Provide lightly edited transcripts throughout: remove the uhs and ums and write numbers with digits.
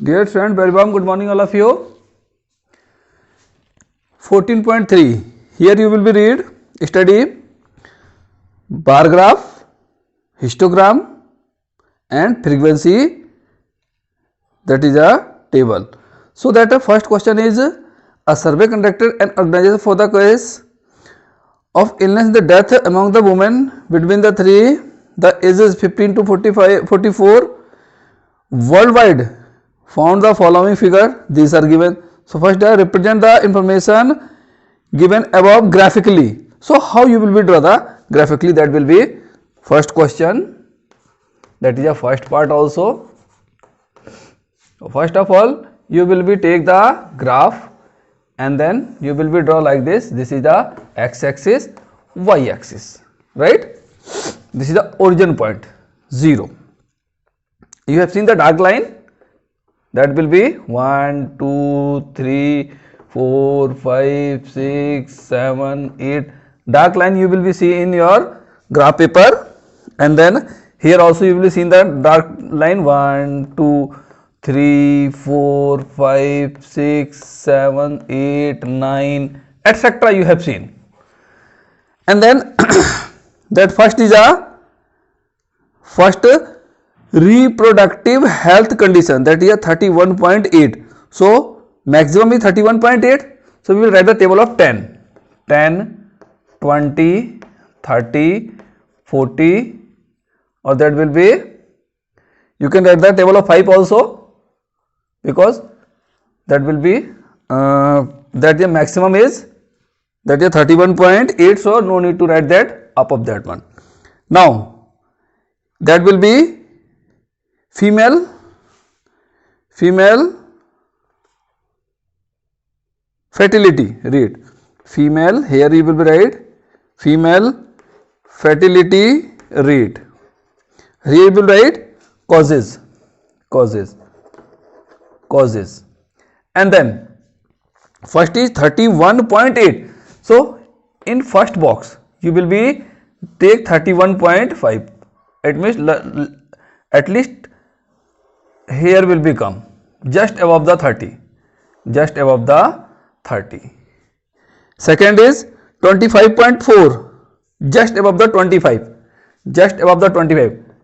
Dear friend, very warm good morning all of you. 14.3. Here you will be study bar graph, histogram and frequency, that is a table. So that the first question is a survey conducted and organized for the case of illness and the death among the women between the ages 15 to 44 worldwide found the following figure. These are given. So first represent the information given above graphically. So how you will be draw the graphically, that will be first question, that is a first part also. First of all you will be take the graph and then you will be draw like this. This is the x axis, y axis, right? This is the origin point 0. You have seen the dark line, that will be 1 2 3 4 5 6 7 8. Dark line you will be see in your graph paper, and then here also you will be seeing the dark line 1 2 3 4 5 6 7 8 9 etc. you have seen. And then that first is a first reproductive health condition, that is a 31.8. so maximum is 31.8. so we will write the table of 10 20 30 40, or that will be, you can write the table of 5 also, because that will be that the maximum is that is 31.8. so no need to write that up of that one. Now that will be female fertility rate. Female, here you will be write female fertility rate. Here you will write causes, and then first is 31.8. so in first box you will be take 31.5. it means at least here will become just above the 30, Second is 25.4, just above the 25,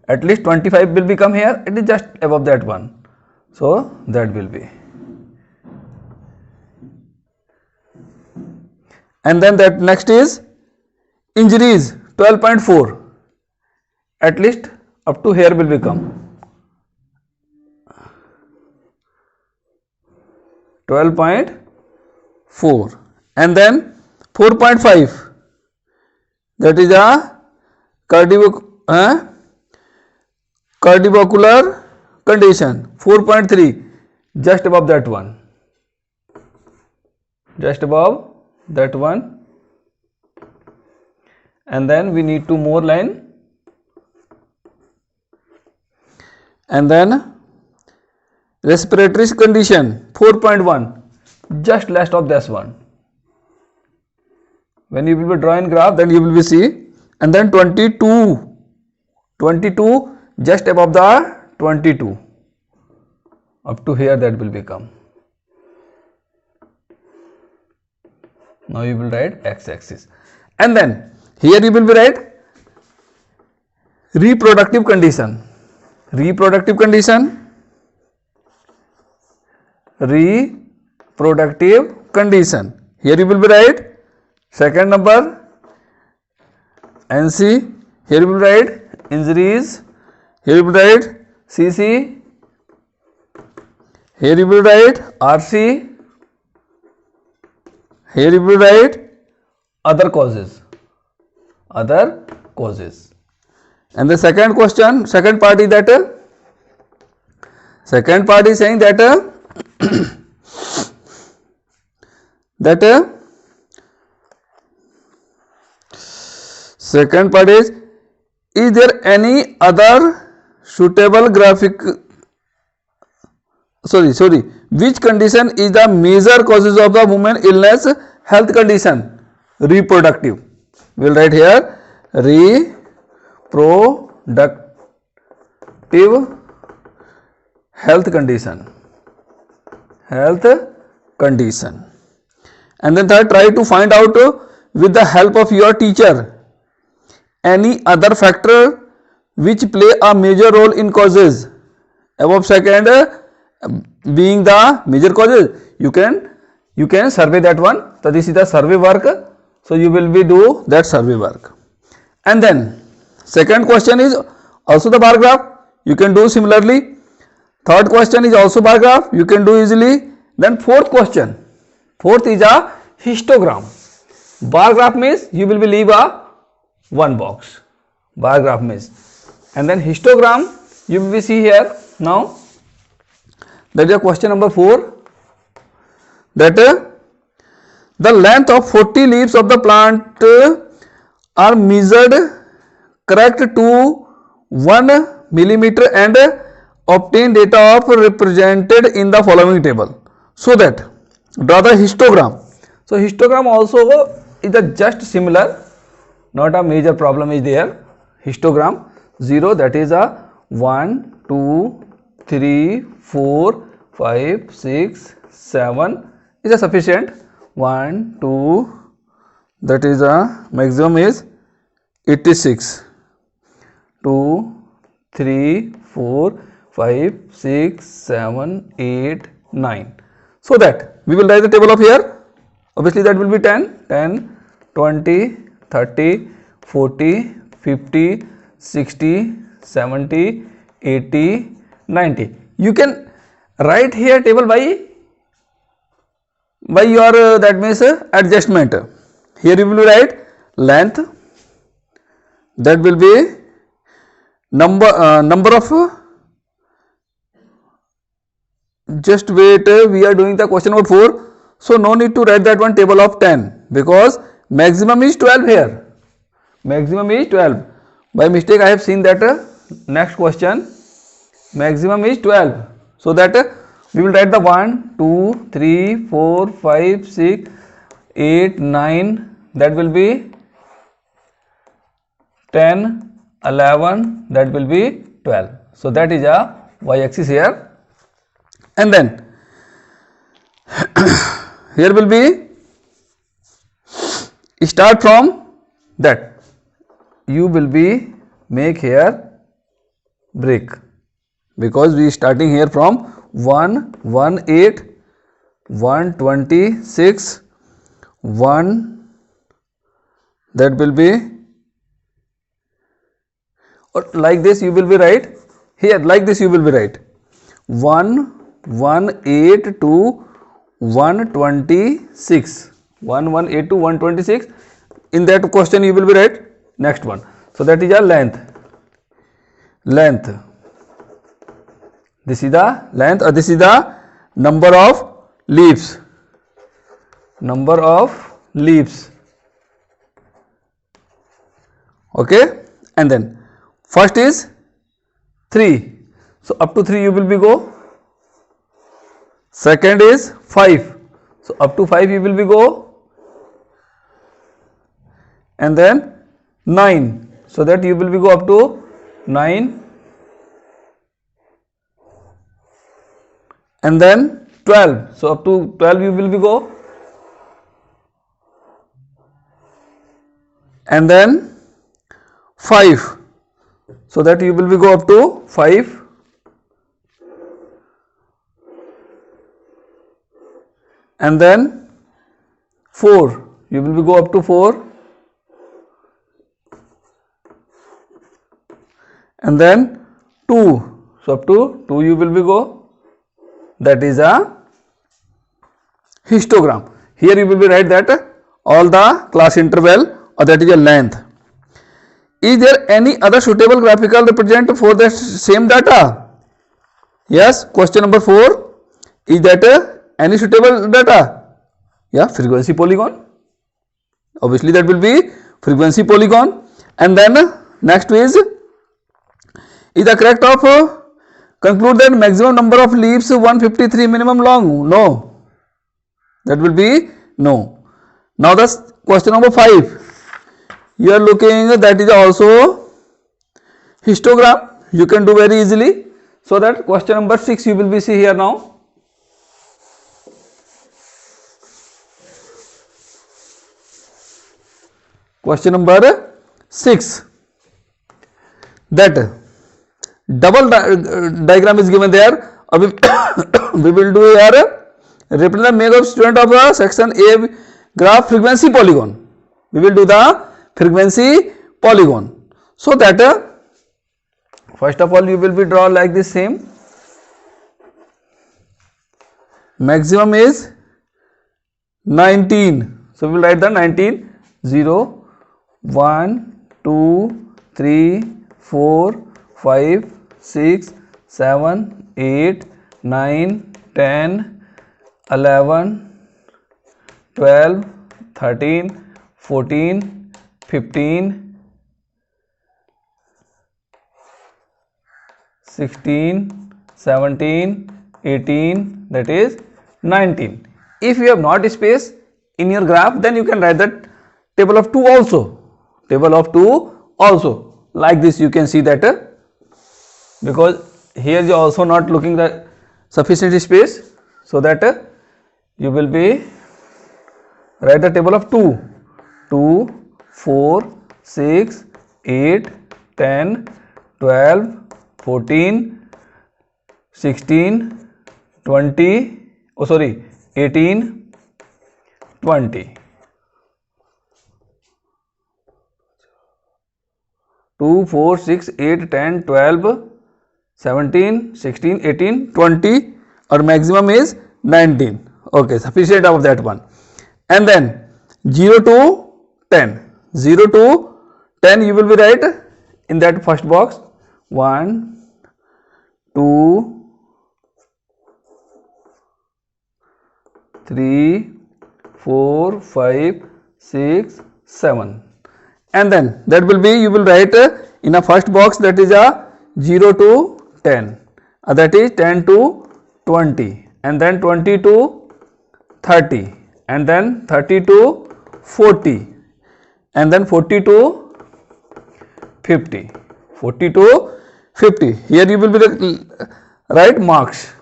at least 25 will become here, it is just above that one, so that will be. And then that next is injuries 12.4, at least up to here will become 12.4, and then 4.5, that is a cardiovascular condition. 4.3, just above that one, and then we need two more line, and then respiratory condition 4.1, just last of this one. When you will be drawing graph, then you will be see, and then 22, just above the 22, up to here that will become. Now you will write x axis, and then here you will be write reproductive condition. Here you will be write second number NC, here you will write injuries, here you will write CC, here you will write RC, here you will write other causes. And the second question, second part is that saying that second part is there any other suitable graphic, which condition is the major causes of the woman illness health condition? Reproductive. We will write here reproductive health condition. health condition. And then third, try to find out with the help of your teacher any other factor which play a major role in causes. Above second being the major causes, you can survey that one. So this is the survey work. So you will be do that survey work. And then second question is also the bar graph. You can do similarly. Third question is also bar graph. You can do easily. Then fourth question. Fourth is a histogram. Bar graph means you will be leave a one box. Bar graph means. And then histogram you will see here now. That is question number 4. That the length of 40 leaves of the plant are measured correct to 1 millimeter and obtain data of represented in the following table. So that draw the histogram. So histogram also is a just similar, not a major problem is there. Histogram 0, that is a 1, 2, 3, 4, 5, 6, 7 is a sufficient. 1, 2, that is a maximum is 86. 2, 3, 4, 5, 6, 7, 8, 9. So that we will write the table of here. Obviously that will be 10, 10, 20, 30, 40, 50, 60, 70, 80, 90. You can write here table by your that means adjustment. Here you will write length, that will be number of, just wait, we are doing the question number 4. So no need to write that one table of 10 because maximum is 12 here. Maximum is 12. By mistake I have seen that next question maximum is 12. So that we will write the 1, 2, 3, 4, 5, 6, 8, 9, that will be 10, 11, that will be 12. So that is a y-axis here. And then here will be start from that. You will be make here break because we starting here from 118, 126, 1, that will be, or like this you will be right here, like this you will be right 118 to 126, 118 to 126. In that question you will be right next one. So that is a length. This is the length, or this is the number of leaves. Okay, and then first is 3. So up to 3 you will be go. Second is 5. So up to 5 you will be go. And then 9. So that you will be go up to 9. And then 12. So up to 12 you will be go. And then 5. So that you will be go up to 5. And then 4. You will be go up to 4. And then 2. So up to 2 you will be go. That is a histogram. Here you will be write that all the class interval, or that is a length. Is there any other suitable graphical representative for the same data? Yes, question number 4. Is that any suitable data? Yeah, frequency polygon. Obviously that will be frequency polygon. And then next is the correct of conclude that maximum number of leaves 153 minimum long. No, that will be no. Now the question number 5. You are looking, that is also histogram. You can do very easily. So that question number 6 you will be see here now. Question number 6. That double diagram is given there. We will do here represent make of student of the section A graph frequency polygon. We will do the frequency polygon. So that first of all you will be draw like this same. Maximum is 19. So we will write the 19. 0, 1, 2, 3, 4, 5, 6, 7, 8, 9, 10, 11, 12, 13, 14, 15, 16, 17, 18, that is 19. If you have not space in your graph, then you can write that table of 2 also. Table of 2 also. Like this you can see that because here you are also not looking the sufficient space, so that you will be write the table of 2. 2, 4, 6, 8, 10, 12, 14, 16, 20, 18, 20. 2, 4, 6, 8, 10, 12, 17, 16, 18, 20, or maximum is 19. Okay, sufficient of that one. And then 0 to 10. 0 to 10 you will be right in that first box. 1, 2, 3, 4, 5, 6, 7. And then that will be you will write in a first box, that is a 0 to 10, that is 10 to 20, and then 20 to 30, and then 30 to 40, and then 40 to 50. 40 to 50. Here you will be write marks.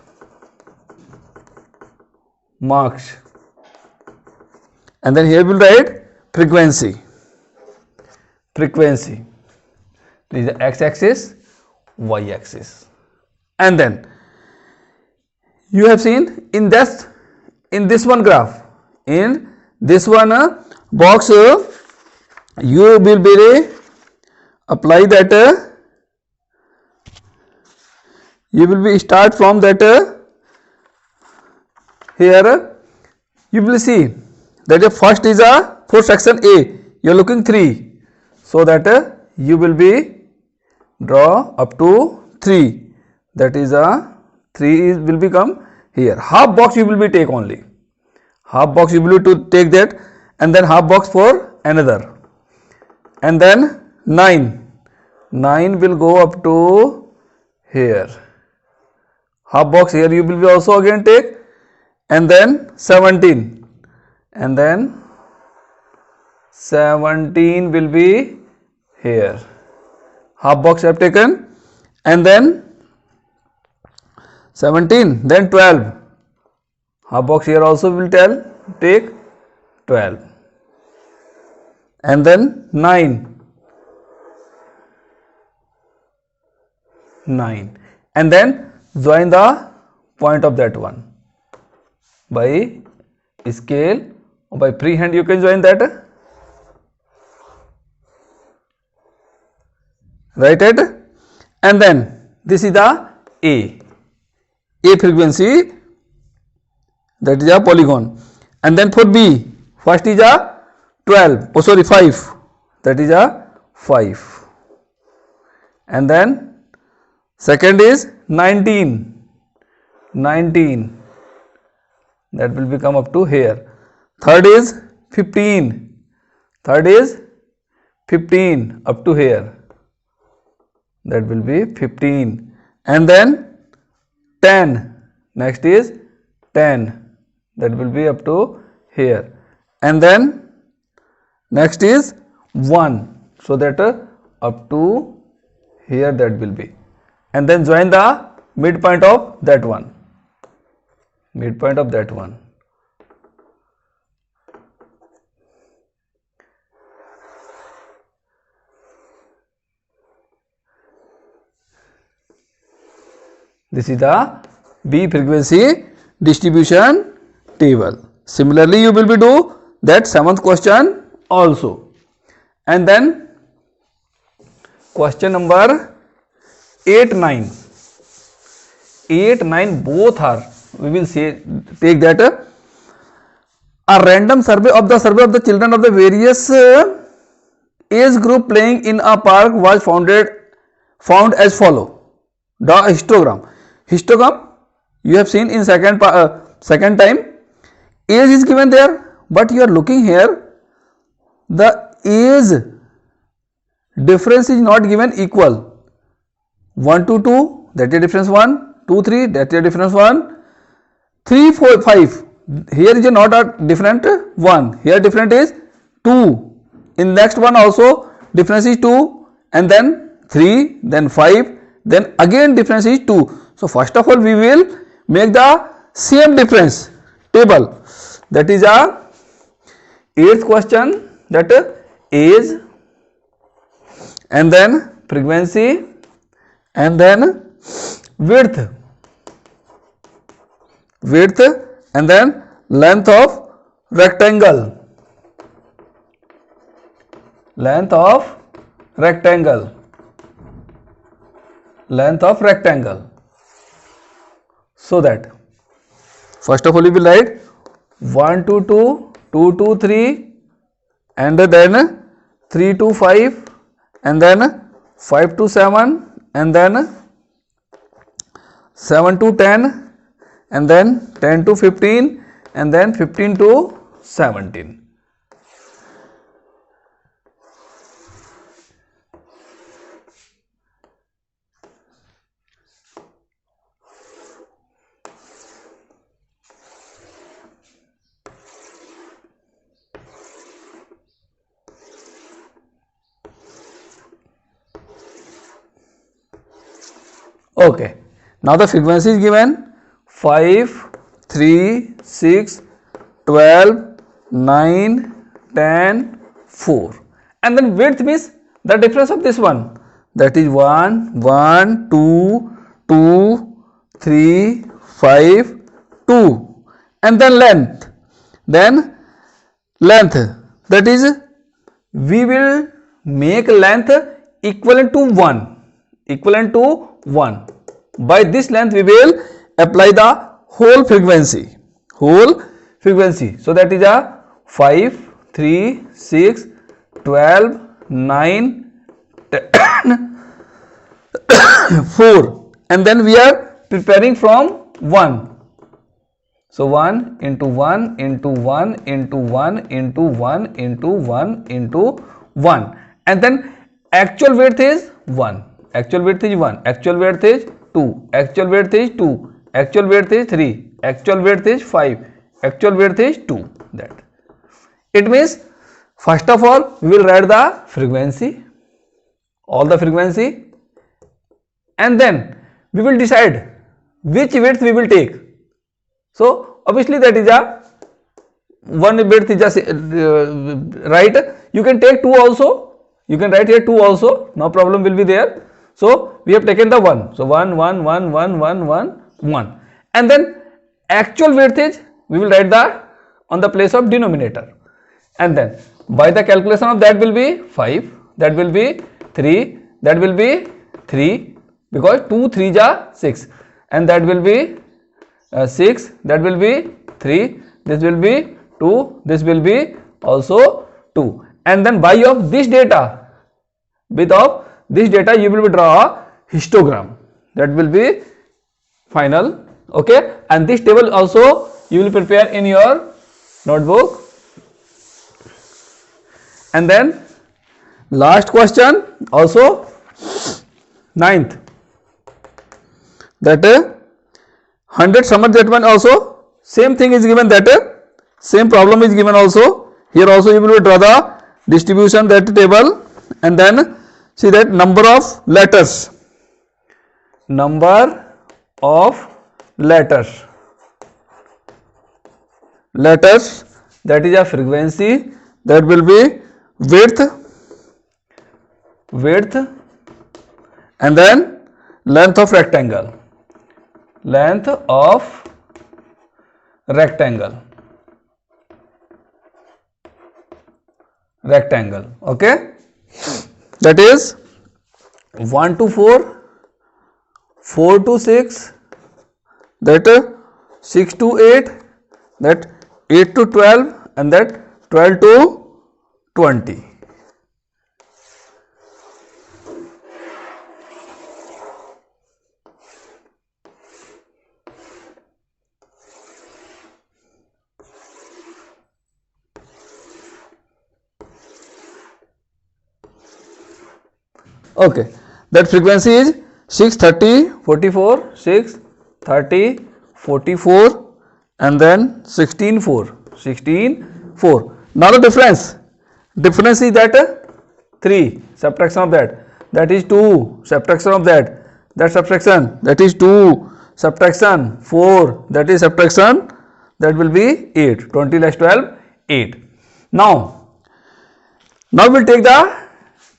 And then here we will write frequency. This is the x-axis, y-axis. And then you have seen in this one graph, in this one box, you will be apply that you will be start from that here you will see that the first is for section A, you are looking 3. So that you will be draw up to 3, that is 3 will become here. Half box you will be take only. Half box you will to take that, and then half box for another. And then 9 will go up to here. Half box here you will be also again take, and then 17, and then 17 will be here. Half box I have taken, and then 17, then 12. Half box here also will take 12, and then 9, and then join the point of that one by scale or by freehand you can join that. Write it, and then this is the A frequency, that is a polygon. And then for B, first is a 5, that is a 5, and then second is 19, that will become up to here. Third is 15, up to here, that will be 15, and then 10, next is 10, that will be up to here, and then next is 1, so that up to here that will be, and then join the midpoint of that one. This is the B frequency distribution table. Similarly, you will be do that 7th question also. And then question number 8, 9. 8, 9 both are, we will say, take that a random survey of the children of the various age group playing in a park was found as follow. The histogram. Histogram you have seen in second time. Age is given there, but you are looking here, the age difference is not given equal. 1 to 2, that is difference 1. 2, 3, that is difference 1. 3, 4, 5. Here is not a different 1. Here different is 2. In next one also difference is 2, and then 3, then 5, then again difference is 2. So first of all we will make the same difference table. That is a 8th question, that age, and then frequency, and then width, and then length of rectangle, so that first of all you will write 1 to 2, 2 to 3, and then 3 to 5, and then 5 to 7, and then 7 to 10, and then 10 to 15, and then 15 to 17. Okay, now the frequency is given 5, 3, 6, 12, 9, 10, 4, and then width means the difference of this one, that is 1, 1, 2, 2, 3, 5, 2, and then length, that is we will make length equivalent to 1. By this length we will apply the whole frequency. So that is a 5, 3, 6, 12, 9, 10, 4, and then we are preparing from 1. So 1 into 1 into 1 into 1 into 1 into 1 into 1, and then actual width is 1. Actual width is 1, actual width is 2, actual width is 2, actual width is 3, actual width is 5, actual width is 2. That it means first of all we will write the frequency, all the frequency, and then we will decide which width we will take. So obviously that is a one width is just right. You can take 2 also, you can write here 2 also, no problem will be there. So we have taken the 1. So 1, 1, 1, 1, 1, 1, 1. And then actual width is, we will write the on the place of denominator. And then by the calculation of that will be 5, that will be 3, that will be 3, because 2 3 are 6, and that will be 6, that will be 3, this will be 2, this will be also 2. And then by of this data, with of this data you will draw a histogram, that will be final. Okay, and this table also you will prepare in your notebook. And then last question also 9th, that 100 summer that one also same thing is given, that same problem is given also. Here also you will draw the distribution, that table, and then see that number of letters, that is a frequency, that will be width, and then length of rectangle. length of rectangle. Okay, that is 1 to 4, 4 to 6, that 6 to 8, that 8 to 12, and that 12 to 20. Okay, that frequency is 6, 30, 44, 6, 30, 44, and then 16, 4, 16, 4. Now the difference is that 3, subtraction of that is 2, subtraction of that subtraction, that is 2, subtraction 4, that is subtraction, that will be 8, 20 less 12, 8. Now we'll take the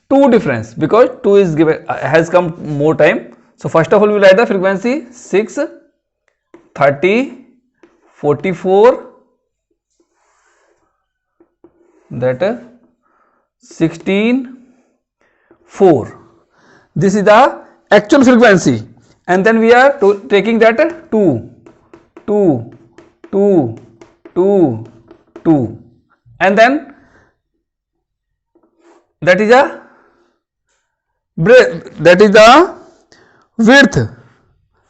2 difference, because 2 is given, has come more time. So first of all we will write the frequency 6, 30, 44, that 16, 4. This is the actual frequency, and then we are taking that 2, 2, 2, 2, 2, and then that is the width.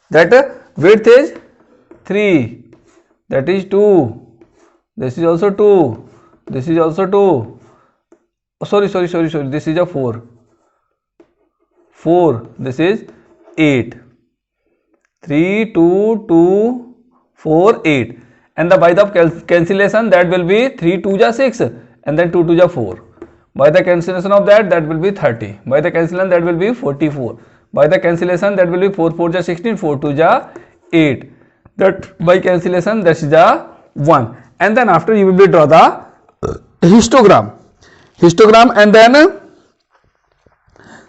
That width is 3, that is 2, this is also 2, this is also 2, oh, sorry, this is a 4, this is 8, 3, 2, 2, 4, 8, and the by the cancellation, that will be 3 2 ja 6, and then 2 2 ja 4. By the cancellation of that will be 30. By the cancellation, that will be 44. By the cancellation, that will be 4 4 ja 16, 4 2 ja 8. That by cancellation, that is the 1. And then after you will be draw the histogram, and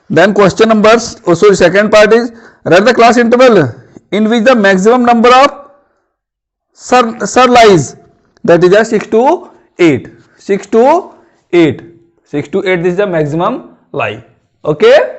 then question numbers. Oh, sorry, second part is write the class interval in which the maximum number of sur lies, that is the 6 to 8. 6 to 8. 6 to 8, this is the maximum lie. Okay.